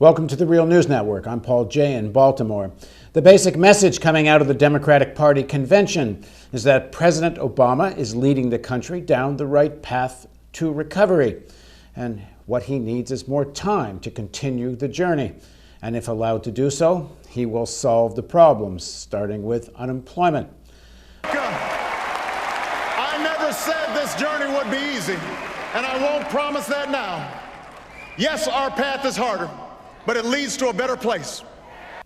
Welcome to the Real News Network. I'm Paul Jay in Baltimore. The basic message coming out of the Democratic Party convention is that President Obama is leading the country down the right path to recovery. And what he needs is more time to continue the journey. And if allowed to do so, he will solve the problems, starting with unemployment. I never said this journey would be easy, and I won't promise that now. Yes, our path is harder, but it leads to a better place.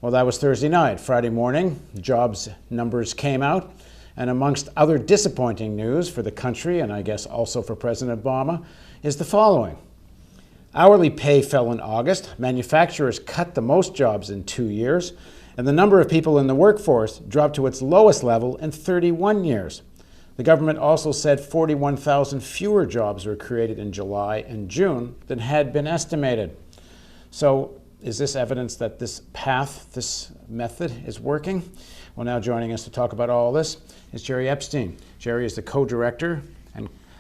Well, that was Thursday night. Friday morning, jobs numbers came out. And amongst other disappointing news for the country, and I guess also for President Obama, is the following. Hourly pay fell in August. Manufacturers cut the most jobs in 2 years. And the number of people in the workforce dropped to its lowest level in 31 years. The government also said 41,000 fewer jobs were created in July and June than had been estimated. So, is this evidence that this path, this method is working? Well, now joining us to talk about all this is Jerry Epstein. Jerry is the co-director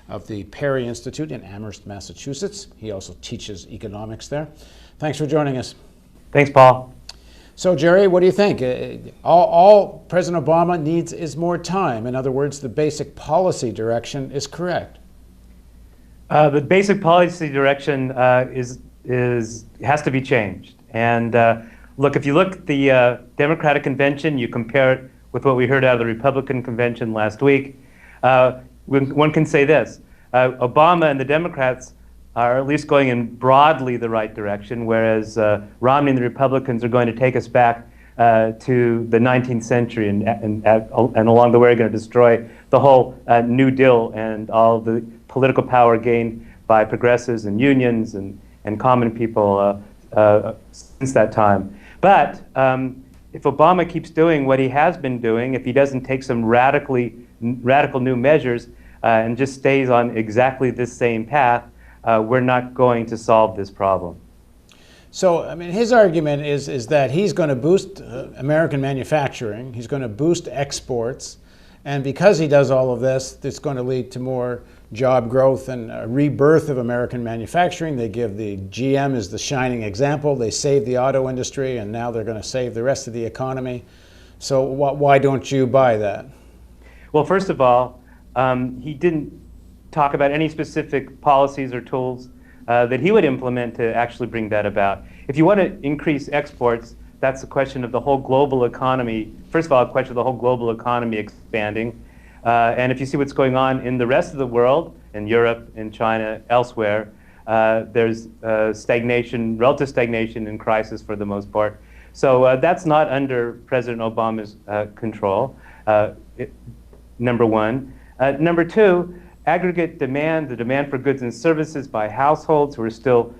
of the Perry Institute in Amherst, Massachusetts. He also teaches economics there. Thanks for joining us. Thanks, Paul. So, Jerry, what do you think? All President Obama needs is more time. In other words, the basic policy direction is correct. The basic policy direction has to be changed. And look, if you look at the Democratic convention, you compare it with what we heard out of the Republican convention last week, one can say this. Obama and the Democrats are at least going in broadly the right direction, whereas Romney and the Republicans are going to take us back to the 19th century and along the way are going to destroy the whole New Deal and all the political power gained by progressives and unions and common people since that time. But if Obama keeps doing what he has been doing, if he doesn't take some radical new measures and just stays on exactly this same path, we're not going to solve this problem. So, I mean, his argument is that he's going to boost American manufacturing, he's going to boost exports, and because he does all of this, it's going to lead to more job growth and a rebirth of American manufacturing. They give the GM as the shining example. They saved the auto industry, and now they're going to save the rest of the economy. So why don't you buy that? Well, first of all, he didn't talk about any specific policies or tools that he would implement to actually bring that about. If you want to increase exports, that's a question of the whole global economy. First of all, a question of the whole global economy expanding. And if you see what's going on in the rest of the world, in Europe, in China, elsewhere, there's stagnation, relative stagnation and crisis for the most part. So that's not under President Obama's control, number one. Number two, aggregate demand, the demand for goods and services by households who are still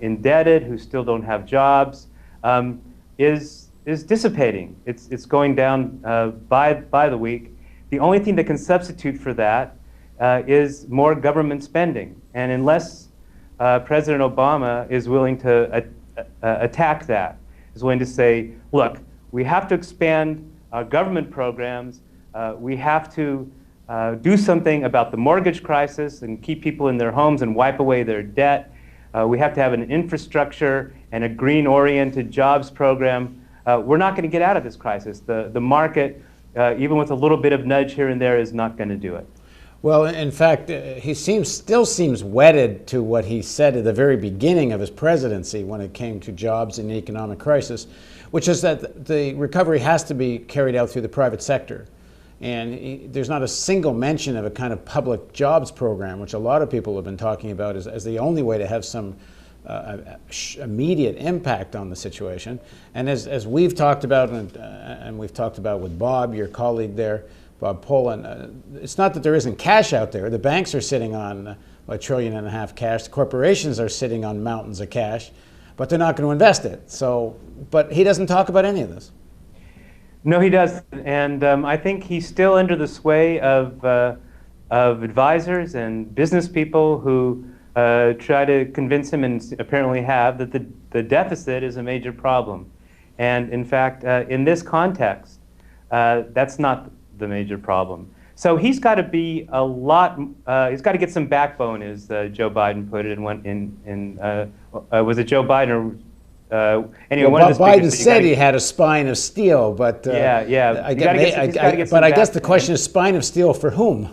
indebted, who still don't have jobs, is dissipating. It's going down by the week. The only thing that can substitute for that is more government spending. And unless President Obama is willing to attack that, is willing to say, look, we have to expand our government programs, we have to do something about the mortgage crisis and keep people in their homes and wipe away their debt. We have to have an infrastructure and a green-oriented jobs program. We're not going to get out of this crisis. The market, even with a little bit of nudge here and there, is not going to do it. Well, in fact, he still seems wedded to what he said at the very beginning of his presidency when it came to jobs in the economic crisis, which is that the recovery has to be carried out through the private sector. And there's not a single mention of a kind of public jobs program, which a lot of people have been talking about as the only way to have some immediate impact on the situation. And as we've talked about, and we've talked about with Bob, your colleague there, Bob Poland, it's not that there isn't cash out there. The banks are sitting on $1.5 trillion cash. The corporations are sitting on mountains of cash, but they're not going to invest it. So, but he doesn't talk about any of this. No, he doesn't, and I think he's still under the sway of advisors and business people who try to convince him, and apparently have, that the deficit is a major problem. And in fact, in this context, that's not the major problem. So he's got to be a lot. He's got to get some backbone, as Joe Biden put it. Was it Joe Biden anyway, Well, one of the Biden speakers said he had a spine of steel, but Yeah. I He's gotta get some but I guess the backbone. question is spine of steel for whom?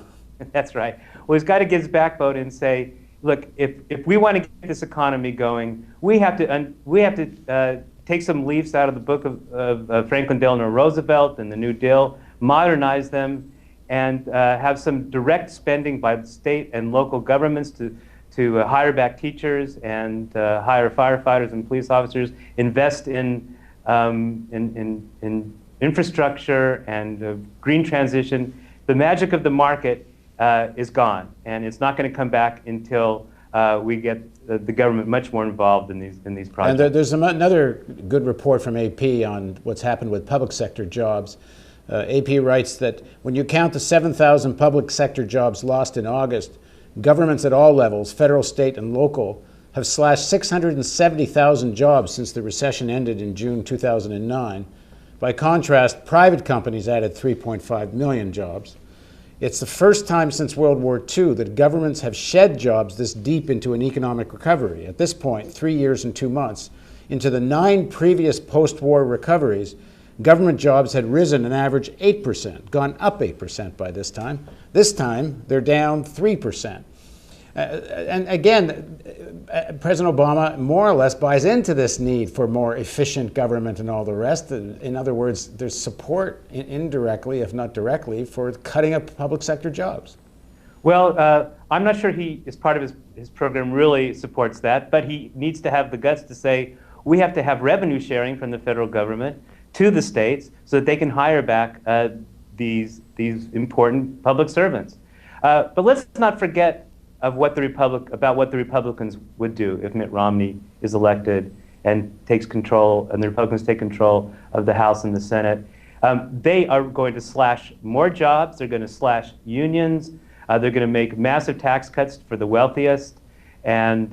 That's right. Well, he's got to get his backbone and say, look, if we want to get this economy going, we have to take some leaves out of the book of Franklin Delano Roosevelt and the New Deal, modernize them, and have some direct spending by the state and local governments to hire back teachers and hire firefighters and police officers, invest in infrastructure and green transition. The magic of the market is gone, and it's not going to come back until we get the government much more involved in these projects. And there's another good report from AP on what's happened with public sector jobs. AP writes that when you count the 7,000 public sector jobs lost in August, governments at all levels, federal, state, and local, have slashed 670,000 jobs since the recession ended in June 2009. By contrast, private companies added 3.5 million jobs. It's the first time since World War II that governments have shed jobs this deep into an economic recovery. At this point, 3 years and 2 months, into the 9 previous post-war recoveries, government jobs had risen an average 8%, gone up 8% by this time. This time, they're down 3%. And again, President Obama more or less buys into this need for more efficient government and all the rest. In other words, there's support indirectly, if not directly, for cutting up public sector jobs. Well, I'm not sure he, as part of his program, really supports that, but he needs to have the guts to say, we have to have revenue sharing from the federal government to the states so that they can hire back these important public servants. But let's not forget about what the Republicans would do if Mitt Romney is elected and takes control, and the Republicans take control of the House and the Senate. They are going to slash more jobs. They're going to slash unions. They're going to make massive tax cuts for the wealthiest and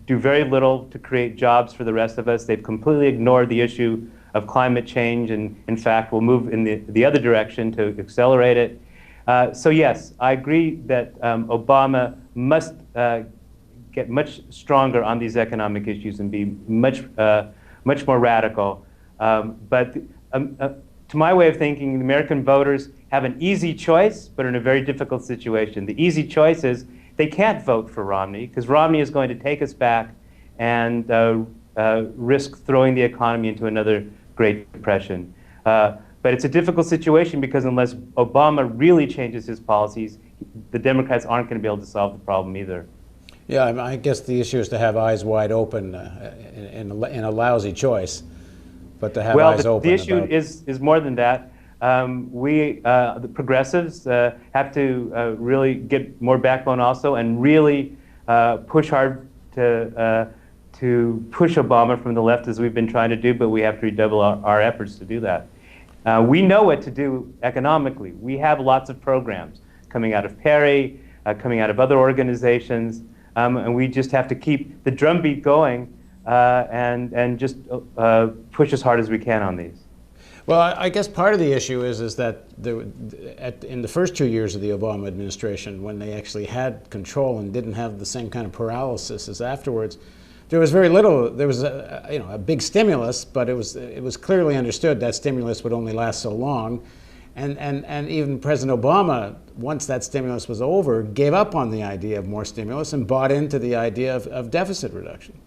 do very little to create jobs for the rest of us. They've completely ignored the issue of climate change, and in fact will move in the other direction to accelerate it. So yes, I agree that Obama must get much stronger on these economic issues and be much more radical. But to my way of thinking, the American voters have an easy choice, but in a very difficult situation. The easy choice is they can't vote for Romney because Romney is going to take us back and risk throwing the economy into another Great Depression. But it's a difficult situation because unless Obama really changes his policies, the Democrats aren't going to be able to solve the problem either. Yeah, I guess the issue is to have eyes wide open in a lousy choice, but to have eyes open. The issue is more than that. The progressives, have to really get more backbone also and really push hard to push Obama from the left as we've been trying to do, but we have to redouble our efforts to do that. We know what to do economically. We have lots of programs coming out of Perry, coming out of other organizations, and we just have to keep the drumbeat going and just push as hard as we can on these. Well, I guess part of the issue is that in the first 2 years of the Obama administration, when they actually had control and didn't have the same kind of paralysis as afterwards, there was very little. There was a big stimulus, but it was clearly understood that stimulus would only last so long, and even President Obama, once that stimulus was over, gave up on the idea of more stimulus and bought into the idea of deficit reduction.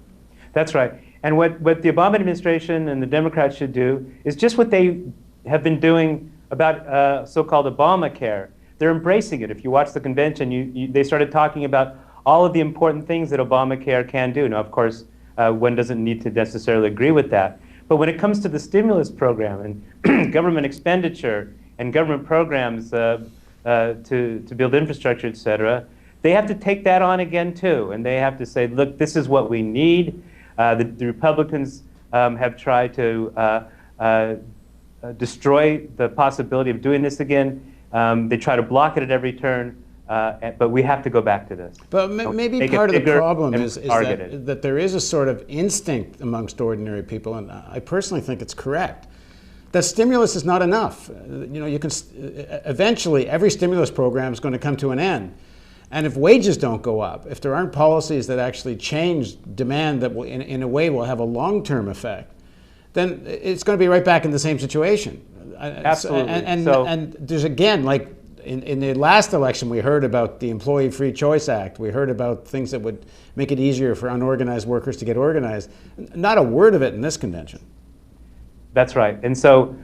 That's right. And what the Obama administration and the Democrats should do is just what they have been doing about so-called Obamacare. They're embracing it. If you watch the convention, they started talking about all of the important things that Obamacare can do. Now, of course, one doesn't need to necessarily agree with that. But when it comes to the stimulus program and government expenditure and government programs to build infrastructure, et cetera, they have to take that on again, too. And they have to say, look, this is what we need. The Republicans have tried to destroy the possibility of doing this again. They try to block it at every turn. But we have to go back to this. But maybe part of the problem is that there is a sort of instinct amongst ordinary people, and I personally think it's correct, that stimulus is not enough. You can eventually every stimulus program is going to come to an end, And if wages don't go up, if there aren't policies that actually change demand that will, in a way, will have a long-term effect, then it's going to be right back in the same situation. Absolutely. And there's, again, like in the last election, we heard about the Employee Free Choice Act. We heard about things that would make it easier for unorganized workers to get organized. Not a word of it in this convention. That's right. And so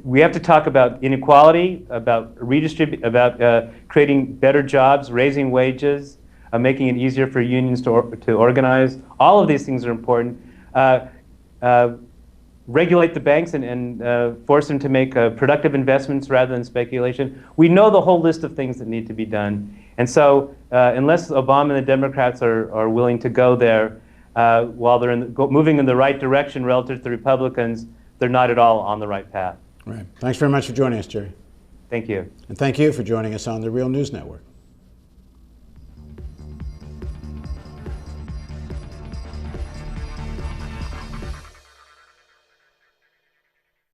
we have to talk about inequality, about creating better jobs, raising wages, making it easier for unions to organize. All of these things are important. Regulate the banks and force them to make productive investments rather than speculation. We know the whole list of things that need to be done. And so unless Obama and the Democrats are willing to go there, while they're moving in the right direction relative to the Republicans, they're not at all on the right path. Right. Thanks very much for joining us, Jerry. Thank you. And thank you for joining us on the Real News Network.